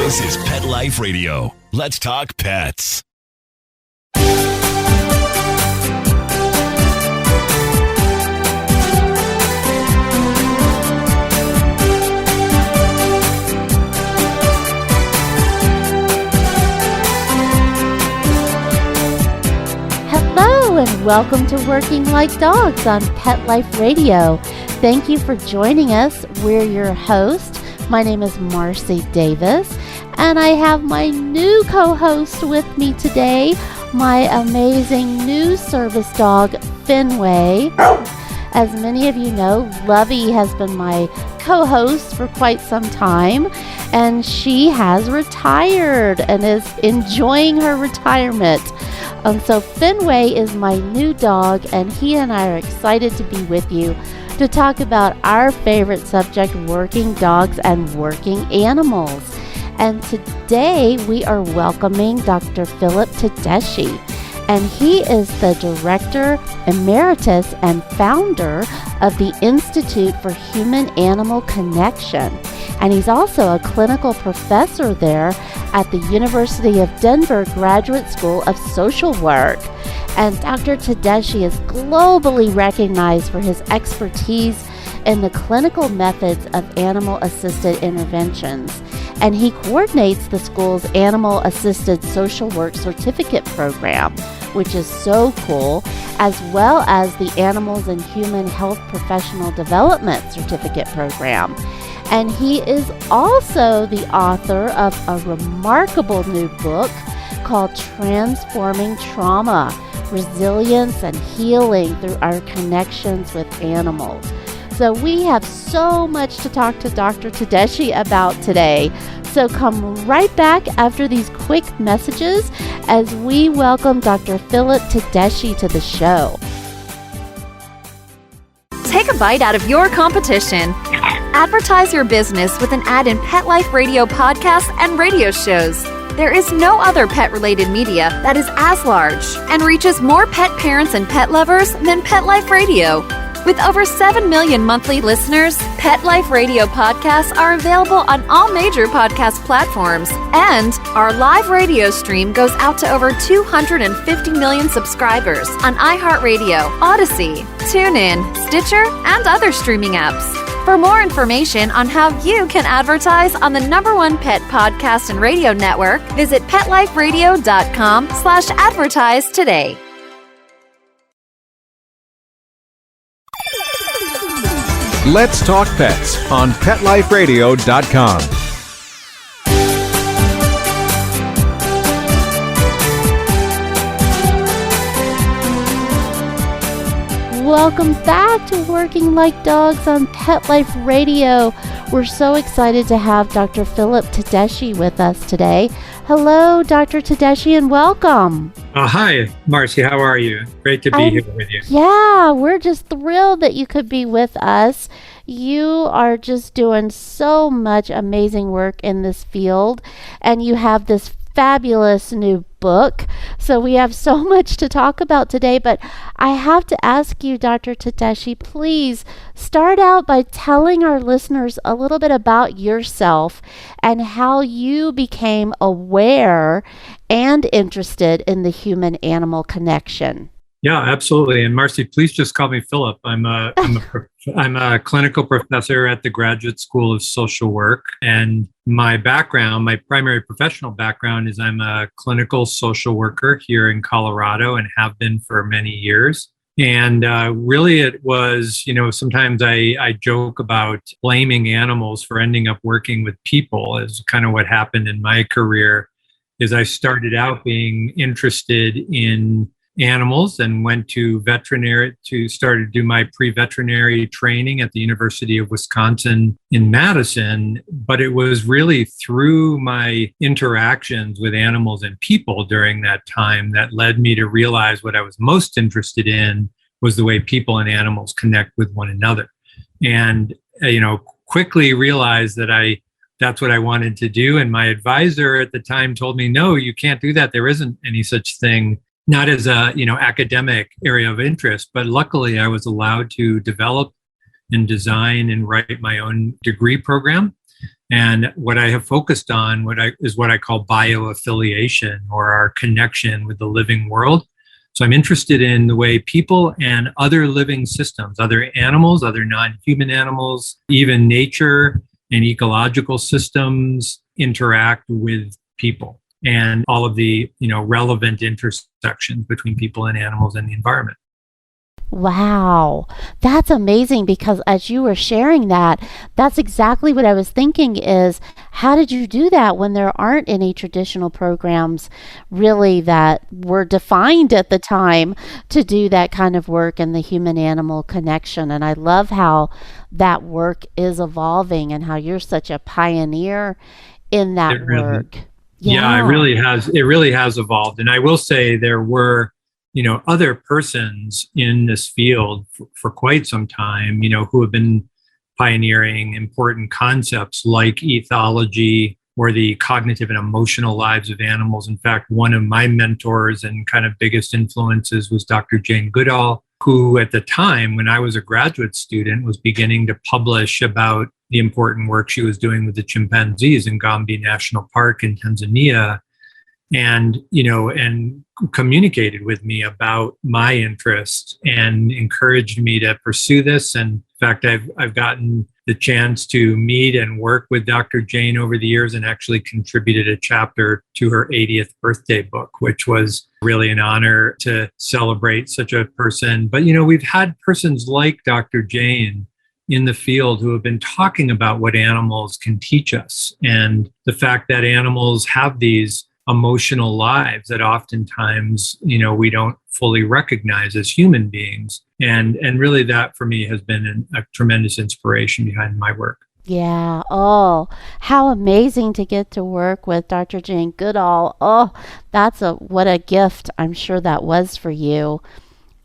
This is Pet Life Radio. Let's talk pets. Hello and welcome to Working Like Dogs on Pet Life Radio. Thank you for joining us. We're your host. My name is Marcie Davis, and I have my new co-host with me today, my amazing new service dog, Fenway. As many of you know, Lovey has been my co-host for quite some time, and she has retired and is enjoying her retirement. So Fenway is my new dog, and he and I are excited to be with you to talk about our favorite subject, working dogs and working animals. And today we are welcoming Dr. Philip Tedeschi, and he is the Director, Emeritus and Founder of the Institute for Human-Animal Connection. And he's also a clinical professor there at the University of Denver Graduate School of Social Work. And Dr. Tedeschi is globally recognized for his expertise in the clinical methods of animal-assisted interventions. And he coordinates the school's Animal-Assisted Social Work Certificate Program, which is so cool, as well as the Animals and Human Health Professional Development Certificate Program. And he is also the author of a remarkable new book called Transforming Trauma, Resilience and Healing Through Our Connections with Animals. So we have so much to talk to Dr. Tedeschi about today. So come right back after these quick messages as we welcome Dr. Philip Tedeschi to the show. Take a bite out of your competition. Advertise your business with an ad in Pet Life Radio podcasts and radio shows. There is no other pet-related media that is as large and reaches more pet parents and pet lovers than Pet Life Radio. With over 7 million monthly listeners, Pet Life Radio podcasts are available on all major podcast platforms, and our live radio stream goes out to over 250 million subscribers on iHeartRadio, Odyssey, TuneIn, Stitcher, and other streaming apps. For more information on how you can advertise on the #1 pet podcast and radio network, visit PetLifeRadio.com/advertise today. Let's Talk Pets on PetLifeRadio.com. Welcome back to Working Like Dogs on Pet Life Radio. We're so excited to have Dr. Philip Tedeschi with us today. Hello, Dr. Tedeschi, and welcome. Hi, Marcie. How are you? Great to be here with you. Yeah, we're just thrilled that you could be with us. You are just doing so much amazing work in this field, and you have this fabulous new book. So we have so much to talk about today, but I have to ask you, Dr. Tedeschi, please start out by telling our listeners a little bit about yourself and how you became aware and interested in the human-animal connection. Yeah, absolutely. And Marcie, please just call me Philip. I'm a clinical professor at the Graduate School of Social Work. And my background, my primary professional background is I'm a clinical social worker here in Colorado and have been for many years. And really it was, sometimes I joke about blaming animals for ending up working with people is kind of what happened in my career. Is I started out being interested in animals and went to start to do my pre-veterinary training at the University of Wisconsin in Madison. But it was really through my interactions with animals and people during that time that led me to realize what I was most interested in was the way people and animals connect with one another. And, quickly realized that that's what I wanted to do. And my advisor at the time told me, no, you can't do that. There isn't any such thing. Not as a, academic area of interest, but luckily I was allowed to develop and design and write my own degree program. And what I have focused on is what I call bioaffiliation, or our connection with the living world. So I'm interested in the way people and other living systems, other animals, other non-human animals, even nature and ecological systems interact with people, and all of the, relevant intersections between people and animals and the environment. Wow, that's amazing, because as you were sharing that, that's exactly what I was thinking is, how did you do that when there aren't any traditional programs really that were defined at the time to do that kind of work in the human-animal connection? And I love how that work is evolving and how you're such a pioneer in that work. Yeah, it really has evolved. And I will say there were other persons in this field for quite some time, who have been pioneering important concepts like ethology or the cognitive and emotional lives of animals. In fact, one of my mentors and kind of biggest influences was Dr. Jane Goodall, who at the time when I was a graduate student was beginning to publish about the important work she was doing with the chimpanzees in Gombe National Park in Tanzania, and communicated with me about my interest and encouraged me to pursue this. And in fact, I've gotten the chance to meet and work with Dr. Jane over the years, and actually contributed a chapter to her 80th birthday book, which was really an honor to celebrate such a person. But we've had persons like Dr. Jane in the field who have been talking about what animals can teach us, and the fact that animals have these emotional lives that oftentimes, we don't fully recognize as human beings. And really that for me has been a tremendous inspiration behind my work. Yeah. Oh, how amazing to get to work with Dr. Jane Goodall. Oh, what a gift I'm sure that was for you.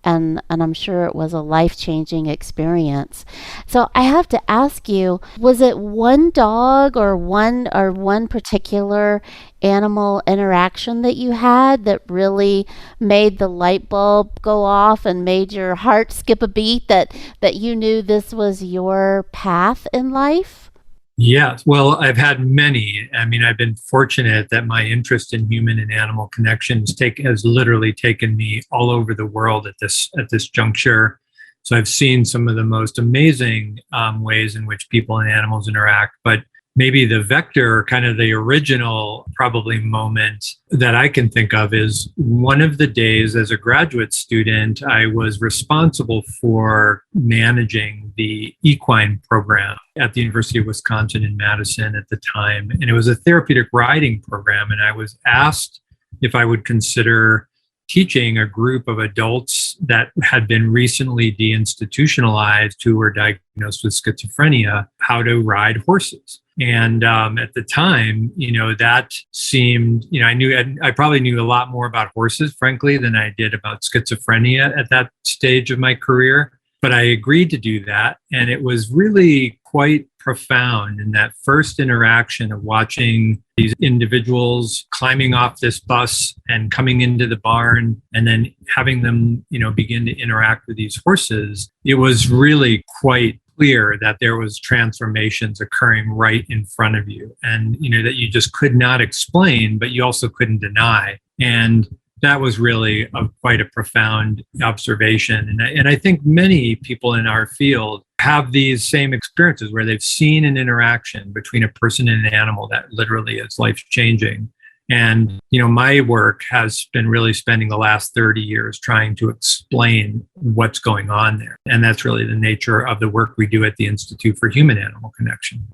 And I'm sure it was a life-changing experience. So I have to ask you, was it one dog or one particular animal interaction that you had that really made the light bulb go off and made your heart skip a beat, that you knew this was your path in life? Yes. Well, I've had many. I mean, I've been fortunate that my interest in human and animal connections has literally taken me all over the world at this juncture. So I've seen some of the most amazing ways in which people and animals interact. But maybe the vector, kind of the original probably moment that I can think of, is one of the days as a graduate student, I was responsible for managing the equine program at the University of Wisconsin in Madison at the time. And it was a therapeutic riding program. And I was asked if I would consider teaching a group of adults that had been recently deinstitutionalized, who were diagnosed with schizophrenia, how to ride horses. And at the time, that seemed, I probably knew a lot more about horses, frankly, than I did about schizophrenia at that stage of my career. But I agreed to do that. And it was really quite profound in that first interaction of watching these individuals climbing off this bus and coming into the barn, and then having them, begin to interact with these horses. It was really quite clear that there was transformations occurring right in front of you, and that you just could not explain, but you also couldn't deny. And that was really quite a profound observation. And I think many people in our field have these same experiences where they've seen an interaction between a person and an animal that literally is life-changing. And, my work has been really spending the last 30 years trying to explain what's going on there. And that's really the nature of the work we do at the Institute for Human-Animal Connection.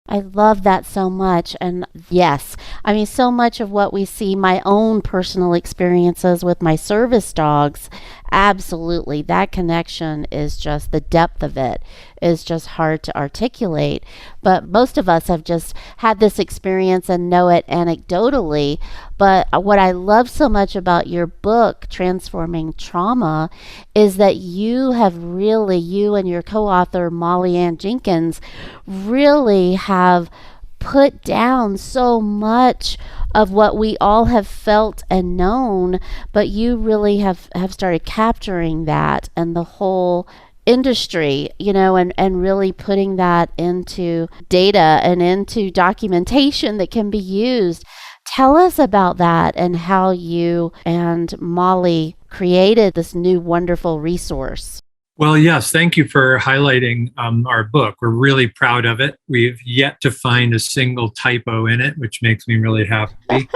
I love that so much. And yes, I mean, so much of what we see, my own personal experiences with my service dogs, absolutely, that connection is just, the depth of it is just hard to articulate. But most of us have just had this experience and know it anecdotally. But what I love so much about your book, Transforming Trauma, is that you and your co-author, Molly Ann Jenkins, really have put down so much of what we all have felt and known, but you really have started capturing that and the whole industry, and really putting that into data and into documentation that can be used. Tell us about that and how you and Molly created this new wonderful resource. Well, yes, thank you for highlighting our book. We're really proud of it. We've yet to find a single typo in it, which makes me really happy.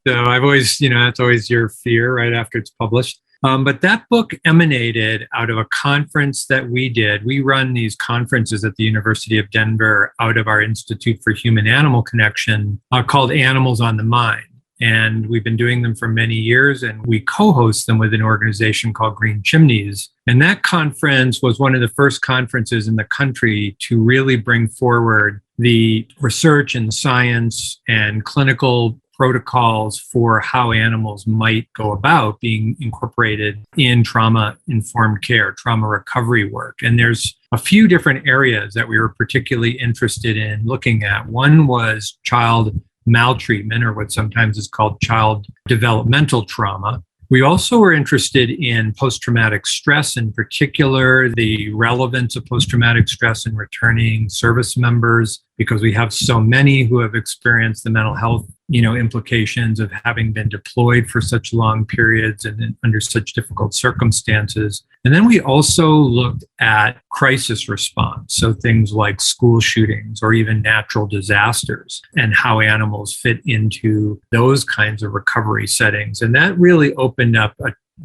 So I've always, that's always your fear right after it's published. But that book emanated out of a conference that we did. We run these conferences at the University of Denver out of our Institute for Human-Animal Connection called Animals on the Mind. And we've been doing them for many years, and we co-host them with an organization called Green Chimneys. And that conference was one of the first conferences in the country to really bring forward the research and science and clinical protocols for how animals might go about being incorporated in trauma-informed care, trauma recovery work. And there's a few different areas that we were particularly interested in looking at. One was child maltreatment, or what sometimes is called child developmental trauma. We also were interested in post-traumatic stress, in particular, the relevance of post-traumatic stress in returning service members, because we have so many who have experienced the mental health implications of having been deployed for such long periods and under such difficult circumstances. And then we also looked at crisis response, so things like school shootings or even natural disasters, and how animals fit into those kinds of recovery settings. And that really opened up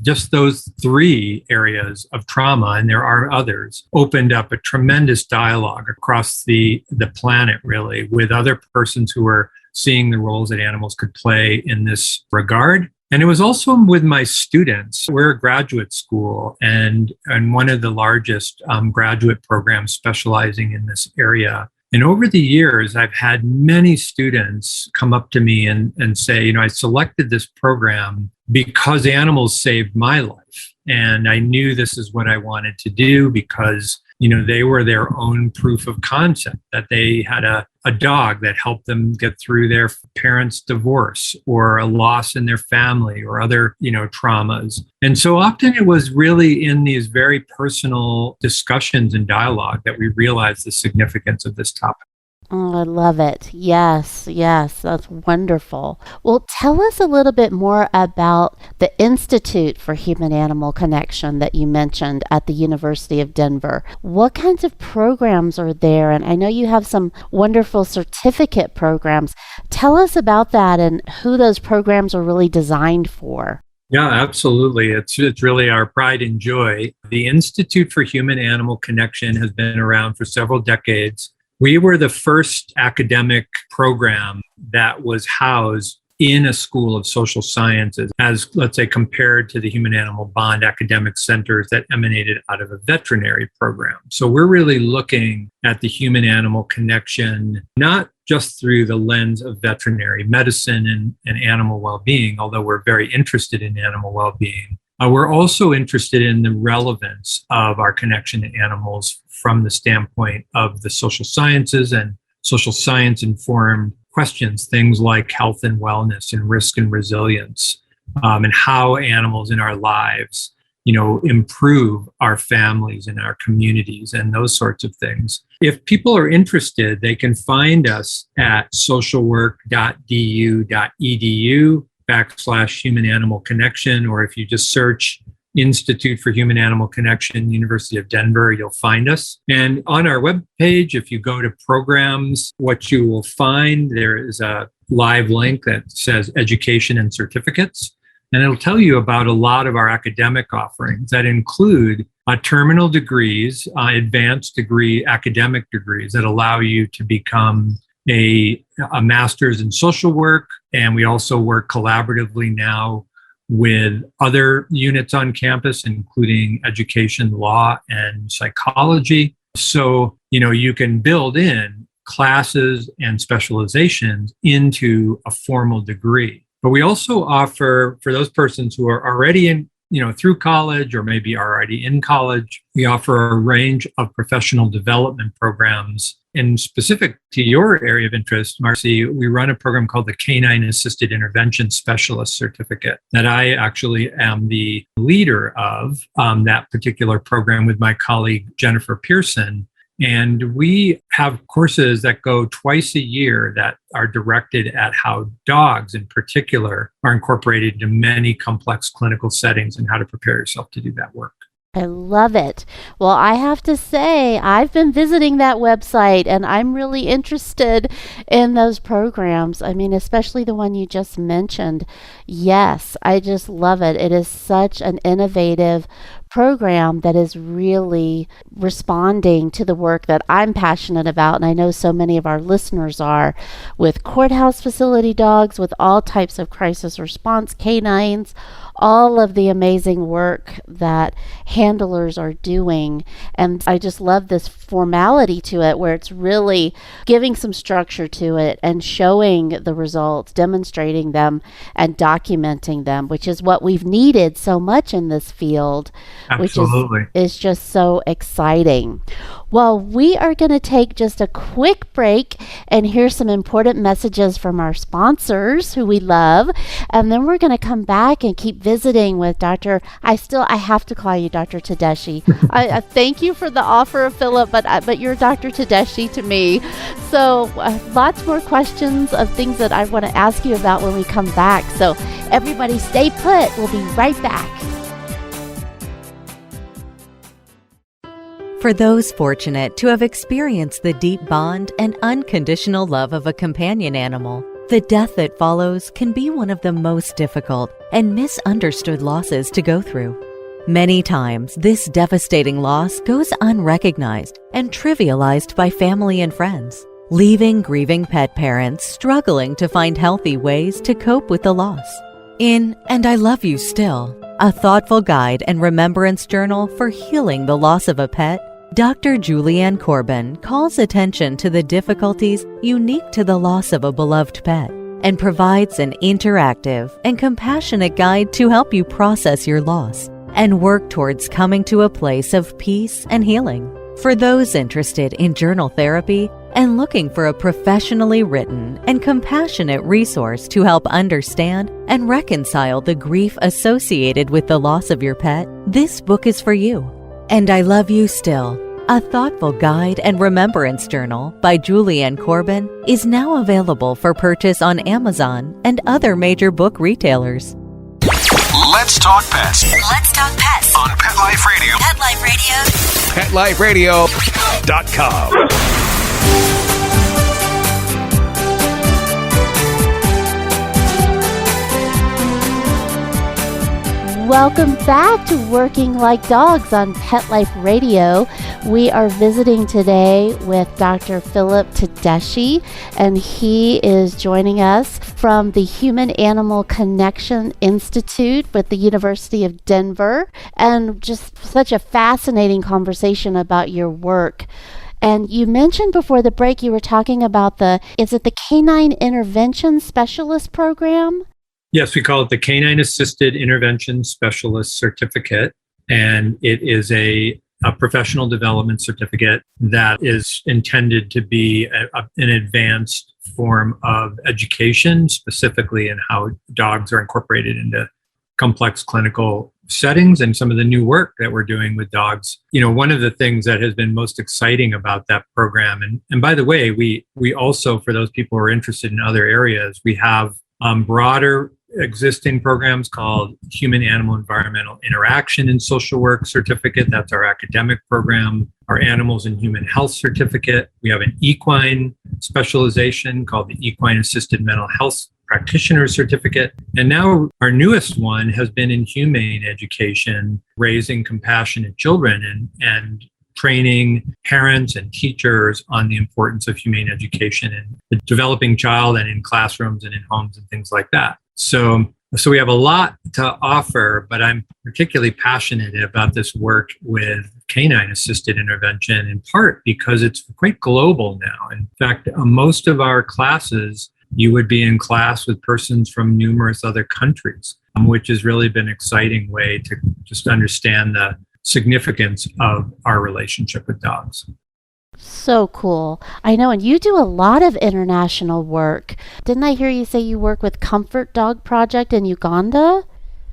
just those three areas of trauma, and there are others, opened up a tremendous dialogue across the planet, really, with other persons who were seeing the roles that animals could play in this regard. And it was also with my students. We're a graduate school and one of the largest graduate programs specializing in this area. And over the years, I've had many students come up to me and say, I selected this program because animals saved my life. And I knew this is what I wanted to do because, they were their own proof of concept, that they had a dog that helped them get through their parents' divorce or a loss in their family or other, traumas. And so often it was really in these very personal discussions and dialogue that we realized the significance of this topic. Oh, I love it. Yes, that's wonderful. Well, tell us a little bit more about the Institute for Human-Animal Connection that you mentioned at the University of Denver. What kinds of programs are there? And I know you have some wonderful certificate programs. Tell us about that and who those programs are really designed for. Yeah, absolutely. It's really our pride and joy. The Institute for Human-Animal Connection has been around for several decades. We were the first academic program that was housed in a school of social sciences, as, let's say, compared to the human-animal bond academic centers that emanated out of a veterinary program. So we're really looking at the human-animal connection, not just through the lens of veterinary medicine and animal well-being, although we're very interested in animal well-being. We're also interested in the relevance of our connection to animals from the standpoint of the social sciences and social science-informed questions, things like health and wellness and risk and resilience, and how animals in our lives, improve our families and our communities and those sorts of things. If people are interested, they can find us at socialwork.du.edu/human-animal connection, or if you just search Institute for Human-Animal Connection, University of Denver, you'll find us. And on our webpage, if you go to programs, what you will find, there is a live link that says Education and Certificates. And it'll tell you about a lot of our academic offerings that include terminal degrees, advanced degree, academic degrees that allow you to become a master's in social work. And we also work collaboratively now with other units on campus, including education, law, and psychology. So, you can build in classes and specializations into a formal degree. But we also offer, for those persons who are already in, through college or maybe already in college, we offer a range of professional development programs in specific to your area of interest, Marcie, we run a program called the Canine Assisted Intervention Specialist Certificate that I actually am the leader of that particular program with my colleague, Jennifer Pearson. And we have courses that go twice a year that are directed at how dogs in particular are incorporated into many complex clinical settings and how to prepare yourself to do that work. I love it. Well, I have to say, I've been visiting that website and I'm really interested in those programs. I mean, especially the one you just mentioned. Yes, I just love it. It is such an innovative program that is really responding to the work that I'm passionate about, and I know so many of our listeners are, with courthouse facility dogs, with all types of crisis response canines, all of the amazing work that handlers are doing. And I just love this formality to it where it's really giving some structure to it and showing the results, demonstrating them and documenting them, which is what we've needed so much in this field. Absolutely. Which is just so exciting. Well, we are going to take just a quick break and hear some important messages from our sponsors who we love. And then we're going to come back and keep visiting with Dr. I have to call you Dr. Tedeschi. I thank you for the offer, Philip, but you're Dr. Tedeschi to me. So lots more questions of things that I want to ask you about when we come back. So everybody stay put. We'll be right back. For those fortunate to have experienced the deep bond and unconditional love of a companion animal, the death that follows can be one of the most difficult and misunderstood losses to go through. Many times, this devastating loss goes unrecognized and trivialized by family and friends, leaving grieving pet parents struggling to find healthy ways to cope with the loss. In And I Love You Still, a thoughtful guide and remembrance journal for healing the loss of a pet, Dr. Julianne Corbin calls attention to the difficulties unique to the loss of a beloved pet and provides an interactive and compassionate guide to help you process your loss and work towards coming to a place of peace and healing. For those interested in journal therapy and looking for a professionally written and compassionate resource to help understand and reconcile the grief associated with the loss of your pet, this book is for you. And I Love You Still, a thoughtful guide and remembrance journal by Julianne Corbin, is now available for purchase on Amazon and other major book retailers. Let's talk pets Let's talk pets on Pet Life Radio. Pet Life Radio. PetLifeRadio.com. Welcome back to Working Like Dogs on Pet Life Radio. We are visiting today with Dr. Philip Tedeschi, and he is joining us from the Human Animal Connection Institute with the University of Denver, and just such a fascinating conversation about your work. And you mentioned before the break you were talking about is it the Canine Intervention Specialist Program? Yes, we call it the Canine Assisted Intervention Specialist Certificate, and it is a professional development certificate that is intended to be an advanced form of education, specifically in how dogs are incorporated into complex clinical settings and some of the new work that we're doing with dogs. You know, one of the things that has been most exciting about that program, and by the way, we also, for those people who are interested in other areas, we have broader existing programs called Human Animal Environmental Interaction and Social Work Certificate. That's our academic program. Our Animals and Human Health Certificate. We have an equine specialization called the Equine Assisted Mental Health Practitioner Certificate. And now our newest one has been in humane education, raising compassionate children and training parents and teachers on the importance of humane education in the developing child and in classrooms and in homes and things like that. So we have a lot to offer, but I'm particularly passionate about this work with canine assisted intervention, in part because it's quite global now. In fact, most of our classes, you would be in class with persons from numerous other countries, which has really been an exciting way to just understand the significance of our relationship with dogs. So cool. I know, and you do a lot of international work. Didn't I hear you say you work with Comfort Dog Project in Uganda?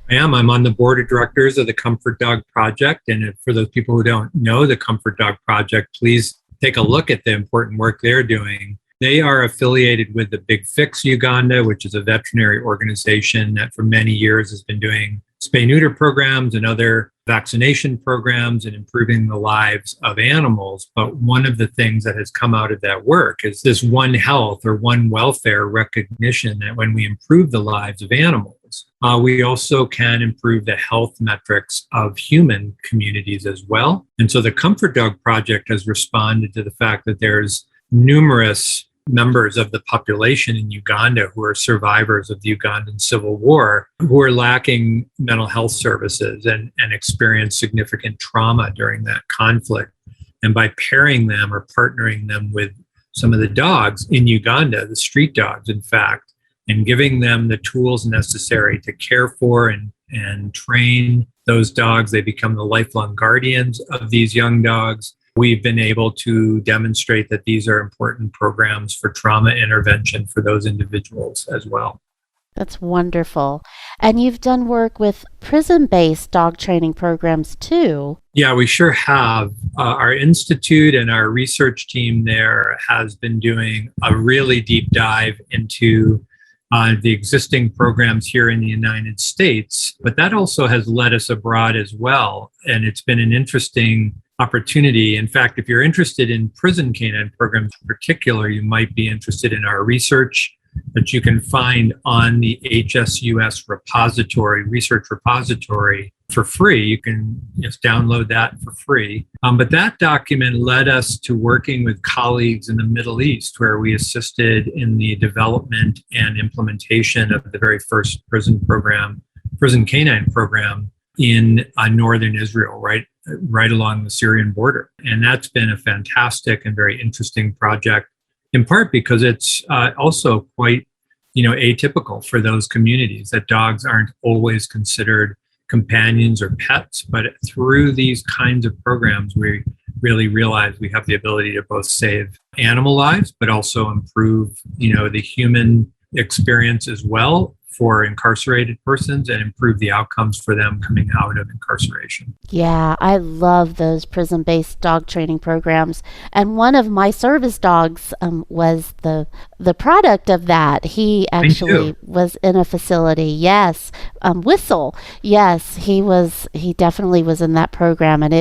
I'm on the board of directors of the Comfort Dog Project. And for those people who don't know the Comfort Dog Project, please take a look at the important work they're doing. They are affiliated with the Big Fix Uganda, which is a veterinary organization that for many years has been doing spay-neuter programs and other vaccination programs and improving the lives of animals. But one of the things that has come out of that work is this One Health or One Welfare recognition that when we improve the lives of animals, we also can improve the health metrics of human communities as well. And so the Comfort Dog Project has responded to the fact that there's numerous members of the population in Uganda who are survivors of the Ugandan Civil War, who are lacking mental health services and experience significant trauma during that conflict. And by pairing them or partnering them with some of the dogs in Uganda, the street dogs, in fact, and giving them the tools necessary to care for and train those dogs, they become the lifelong guardians of these young dogs. We've been able to demonstrate that these are important programs for trauma intervention for those individuals as well. That's wonderful. And you've done work with prison-based dog training programs too. Yeah, we sure have. Our institute and our research team there has been doing a really deep dive into the existing programs here in the United States, but that also has led us abroad as well. And it's been an interesting opportunity. In fact, if you're interested in prison canine programs in particular, you might be interested in our research that you can find on the HSUS repository, research repository for free. You can just download that for free. But that document led us to working with colleagues in the Middle East, where we assisted in the development and implementation of the very first prison canine program in northern Israel, right along the Syrian border. And that's been a fantastic and very interesting project, in part because it's also quite, atypical for those communities, that dogs aren't always considered companions or pets. But through these kinds of programs, we really realize we have the ability to both save animal lives, but also improve, the human experience as well for incarcerated persons and improve the outcomes for them coming out of incarceration. Yeah, I love those prison-based dog training programs. And one of my service dogs was the product of that. He actually was in a facility. Yes. Whistle. Yes, he definitely was in that program, and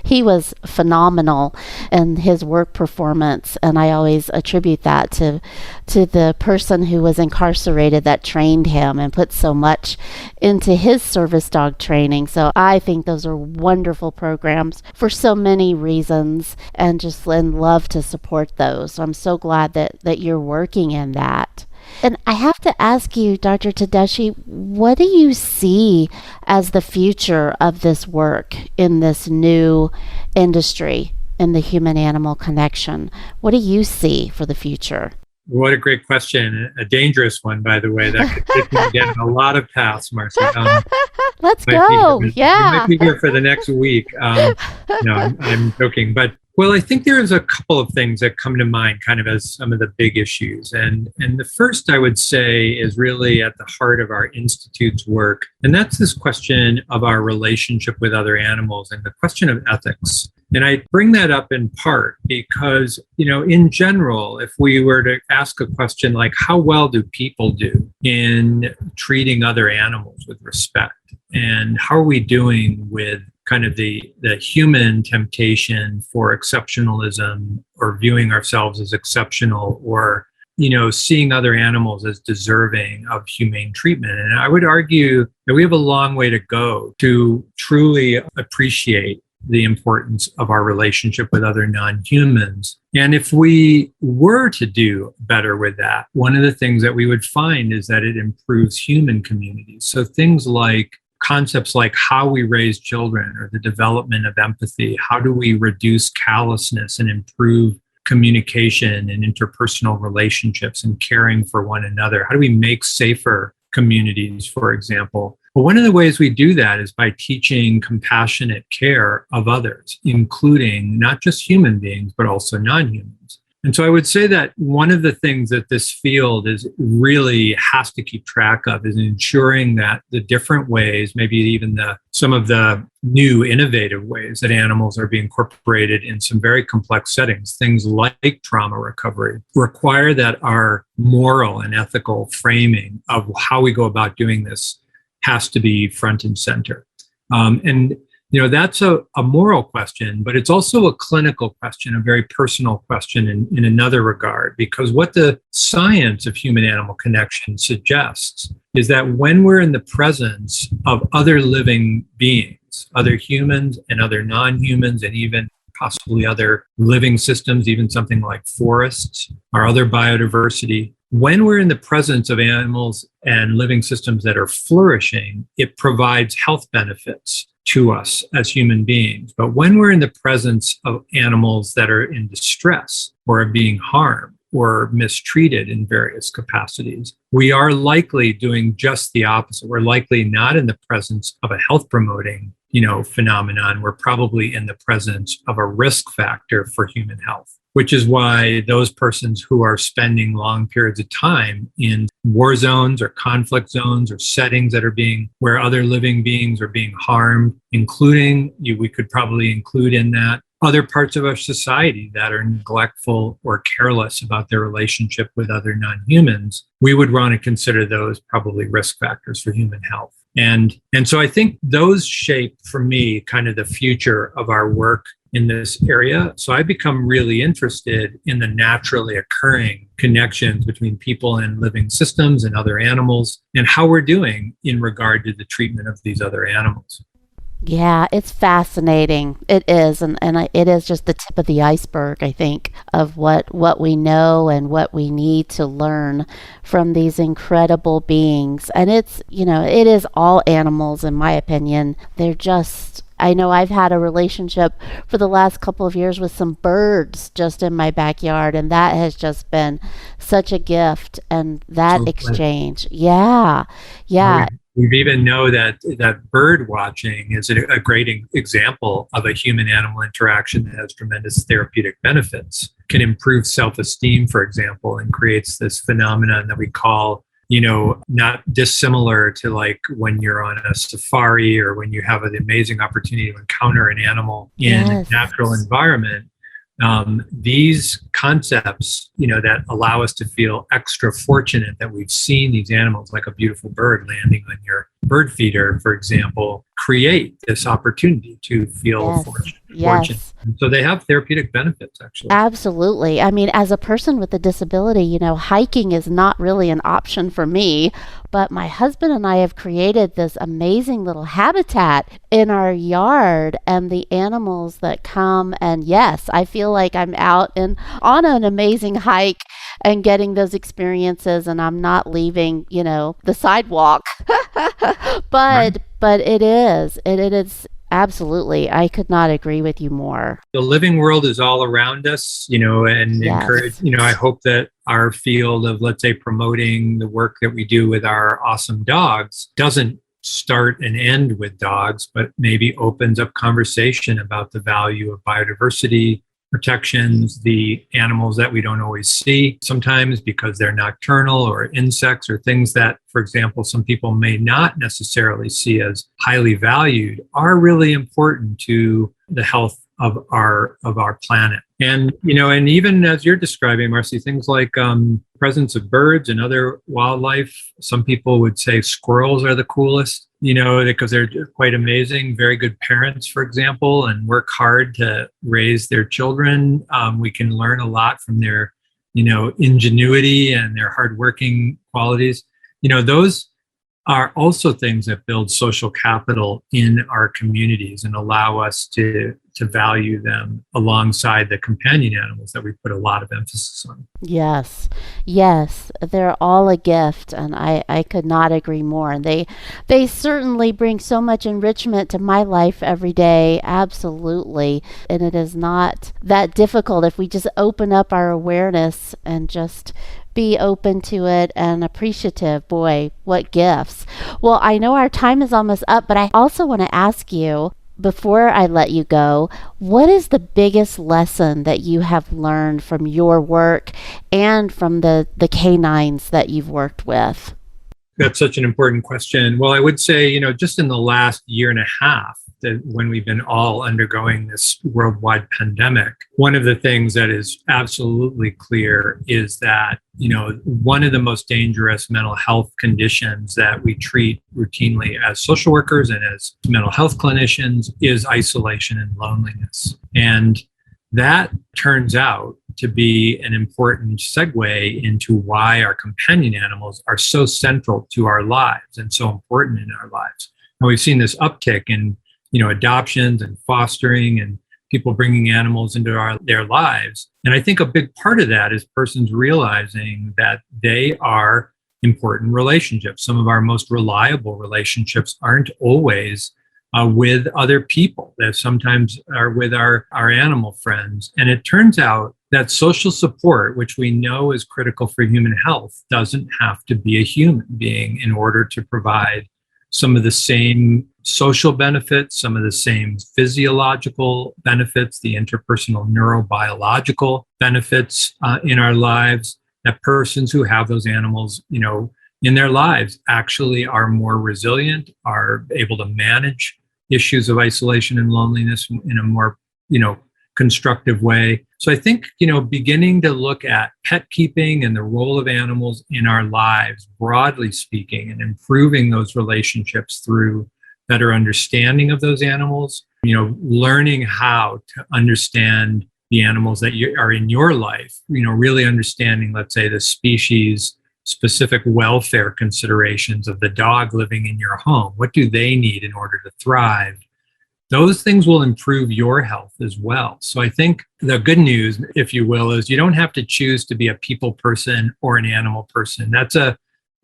he was phenomenal in his work performance. And I always attribute that to the person who was incarcerated that trained him and put so much into his service dog training. So I think those are wonderful programs for so many reasons, and just love to support those. So I'm so glad that you're working in that. And I have to ask you, Dr. Tedeschi, what do you see as the future of this work in this new industry, in the human-animal connection? What do you see for the future? What a great question. A dangerous one, by the way. That could get in a lot of paths, Marcie. Let's go. Yeah. You might be here for the next week. No, I'm joking. But, well, I think there's a couple of things that come to mind kind of as some of the big issues. And the first, I would say, is really at the heart of our Institute's work. And that's this question of our relationship with other animals and the question of ethics. And I bring that up in part because, in general, if we were to ask a question like, how well do people do in treating other animals with respect? And how are we doing with kind of the human temptation for exceptionalism, or viewing ourselves as exceptional, or, seeing other animals as deserving of humane treatment? And I would argue that we have a long way to go to truly appreciate the importance of our relationship with other non-humans. And if we were to do better with that, one of the things that we would find is that it improves human communities. So things like concepts like how we raise children, or the development of empathy, how do we reduce callousness and improve communication and interpersonal relationships and caring for one another? How do we make safer communities, for example? But one of the ways we do that is by teaching compassionate care of others, including not just human beings, but also non-humans. And so I would say that one of the things that this field is really has to keep track of is ensuring that the different ways, maybe even some of the new innovative ways that animals are being incorporated in some very complex settings, things like trauma recovery, require that our moral and ethical framing of how we go about doing this has to be front and center. That's a moral question, but it's also a clinical question, a very personal question in another regard, because what the science of human-animal connection suggests is that when we're in the presence of other living beings, other humans and other non-humans, and even possibly other living systems, even something like forests or other biodiversity, when we're in the presence of animals and living systems that are flourishing, it provides health benefits to us as human beings. But when we're in the presence of animals that are in distress or are being harmed or mistreated in various capacities, we are likely doing just the opposite. We're likely not in the presence of a health promoting, phenomenon. We're probably in the presence of a risk factor for human health, which is why those persons who are spending long periods of time in war zones or conflict zones or settings that are where other living beings are being harmed, including, we could probably include in that other parts of our society that are neglectful or careless about their relationship with other non-humans, we would want to consider those probably risk factors for human health. And so I think those shape, for me, kind of the future of our work in this area. So I become really interested in the naturally occurring connections between people and living systems and other animals, and how we're doing in regard to the treatment of these other animals. Yeah, it's fascinating. It is, and it is just the tip of the iceberg, I think, of what we know and what we need to learn from these incredible beings. And it's, it is all animals, in my opinion. They're just, I know I've had a relationship for the last couple of years with some birds just in my backyard, and that has just been such a gift. And that exchange, yeah. We even know that bird watching is a great example of a human-animal interaction that has tremendous therapeutic benefits, can improve self-esteem, for example, and creates this phenomenon that we call, not dissimilar to like when you're on a safari or when you have an amazing opportunity to encounter an animal in a natural environment. These concepts, that allow us to feel extra fortunate that we've seen these animals, like a beautiful bird landing on your bird feeder, for example, create this opportunity to feel fortunate. And so they have therapeutic benefits, actually. Absolutely. I mean, as a person with a disability, hiking is not really an option for me, but my husband and I have created this amazing little habitat in our yard, and the animals that come, and yes, I feel like I'm out on an amazing hike and getting those experiences, and I'm not leaving, the sidewalk. But it is absolutely. I could not agree with you more. The living world is all around us, and encourage, I hope that our field of, let's say, promoting the work that we do with our awesome dogs doesn't start and end with dogs, but maybe opens up conversation about the value of biodiversity protections, the animals that we don't always see sometimes because they're nocturnal, or insects, or things that, for example, some people may not necessarily see as highly valued, are really important to the health of our planet. And and even as you're describing, Marcie, things like presence of birds and other wildlife. Some people would say squirrels are the coolest, because they're quite amazing, very good parents, for example, and work hard to raise their children. We can learn a lot from their, ingenuity and their hardworking qualities. Those are also things that build social capital in our communities and allow us to value them alongside the companion animals that we put a lot of emphasis on. Yes, they're all a gift, and I could not agree more. And they certainly bring so much enrichment to my life every day, absolutely. And it is not that difficult if we just open up our awareness and just be open to it and appreciative. Boy, what gifts. Well, I know our time is almost up, but I also want to ask you, before I let you go, what is the biggest lesson that you have learned from your work and from the canines that you've worked with? That's such an important question. Well, I would say, just in the last year and a half, that when we've been all undergoing this worldwide pandemic, one of the things that is absolutely clear is that, one of the most dangerous mental health conditions that we treat routinely as social workers and as mental health clinicians is isolation and loneliness. And that turns out to be an important segue into why our companion animals are so central to our lives and so important in our lives. And we've seen this uptick in adoptions and fostering and people bringing animals into their lives. And I think a big part of that is persons realizing that they are important relationships. Some of our most reliable relationships aren't always with other people. They sometimes are with our animal friends. And it turns out that social support, which we know is critical for human health, doesn't have to be a human being in order to provide some of the same social benefits, some of the same physiological benefits, the interpersonal neurobiological benefits in our lives, that persons who have those animals, in their lives actually are more resilient, are able to manage issues of isolation and loneliness in a more, constructive way. So I think, beginning to look at pet keeping and the role of animals in our lives, broadly speaking, and improving those relationships through better understanding of those animals, learning how to understand the animals that are in your life, really understanding, let's say, the species specific welfare considerations of the dog living in your home. What do they need in order to thrive? Those things will improve your health as well. So I think the good news, if you will, is you don't have to choose to be a people person or an animal person.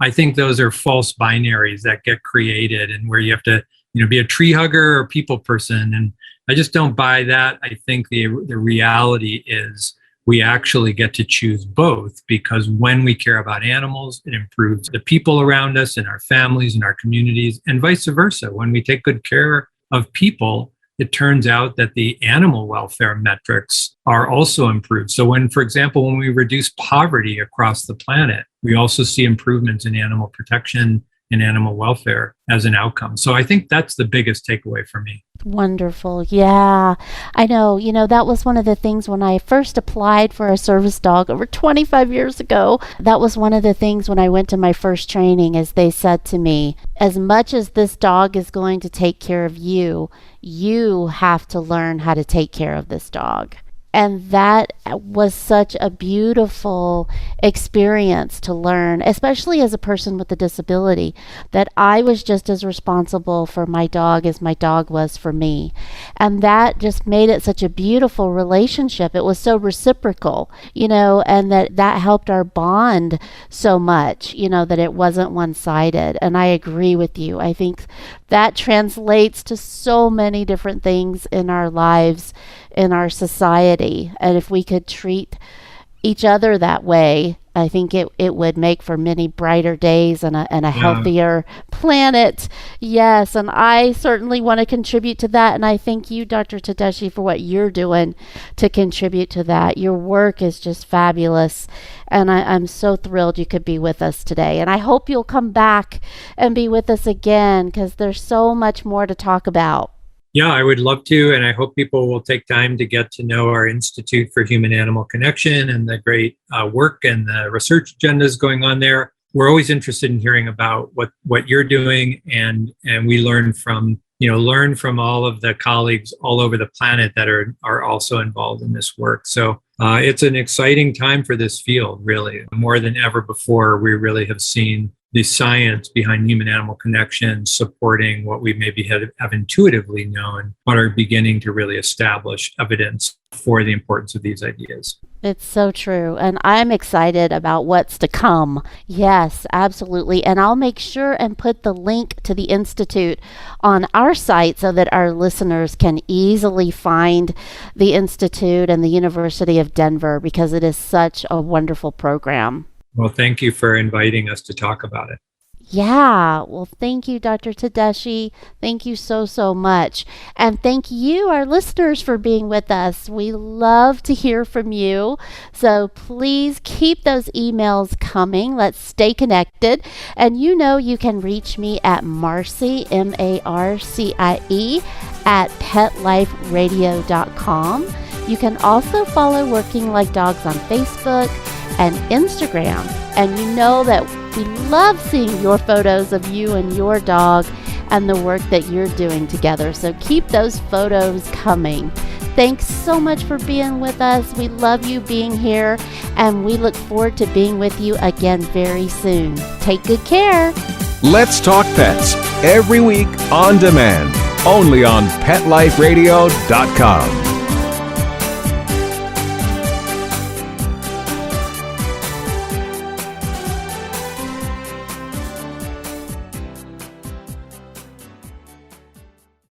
I think those are false binaries that get created and where you have to, be a tree hugger or people person. And I just don't buy that. I think the reality is we actually get to choose both, because when we care about animals, it improves the people around us and our families and our communities, and vice versa. When we take good care of people, it turns out that the animal welfare metrics are also improved. So for example, when we reduce poverty across the planet, we also see improvements in animal protection and animal welfare as an outcome. So I think that's the biggest takeaway for me. Wonderful. Yeah, I know. That was one of the things when I first applied for a service dog over 25 years ago. That was one of the things when I went to my first training, is they said to me, as much as this dog is going to take care of you, you have to learn how to take care of this dog. And that was such a beautiful experience to learn, especially as a person with a disability, that I was just as responsible for my dog as my dog was for me. And that just made it such a beautiful relationship. It was so reciprocal, and that helped our bond so much, that it wasn't one-sided. And I agree with you. I think that translates to so many different things in our lives, in our society. And if we could treat each other that way, I think it would make for many brighter days and a healthier planet. Yes, and I certainly want to contribute to that. And I thank you, Dr. Tedeschi, for what you're doing to contribute to that. Your work is just fabulous. And I'm so thrilled you could be with us today. And I hope you'll come back and be with us again, because there's so much more to talk about. Yeah, I would love to. And I hope people will take time to get to know our Institute for Human-Animal Connection and the great work and the research agendas going on there. We're always interested in hearing about what you're doing, and we learn from all of the colleagues all over the planet that are also involved in this work. So it's an exciting time for this field, really. More than ever before, we really have seen the science behind human-animal connection supporting what we maybe have intuitively known, but are beginning to really establish evidence for the importance of these ideas. It's so true. And I'm excited about what's to come. Yes, absolutely. And I'll make sure and put the link to the Institute on our site so that our listeners can easily find the Institute and the University of Denver, because it is such a wonderful program. Well, thank you for inviting us to talk about it. Yeah, well, thank you, Dr. Tedeschi. Thank you so, so much. And thank you, our listeners, for being with us. We love to hear from you. So please keep those emails coming. Let's stay connected. And you can reach me at Marcie, Marcie, at petliferadio.com. You can also follow Working Like Dogs on Facebook and Instagram. And you know that we love seeing your photos of you and your dog and the work that you're doing together. So keep those photos coming. Thanks so much for being with us. We love you being here, and we look forward to being with you again very soon. Take good care. Let's Talk Pets, every week on demand, only on PetLifeRadio.com.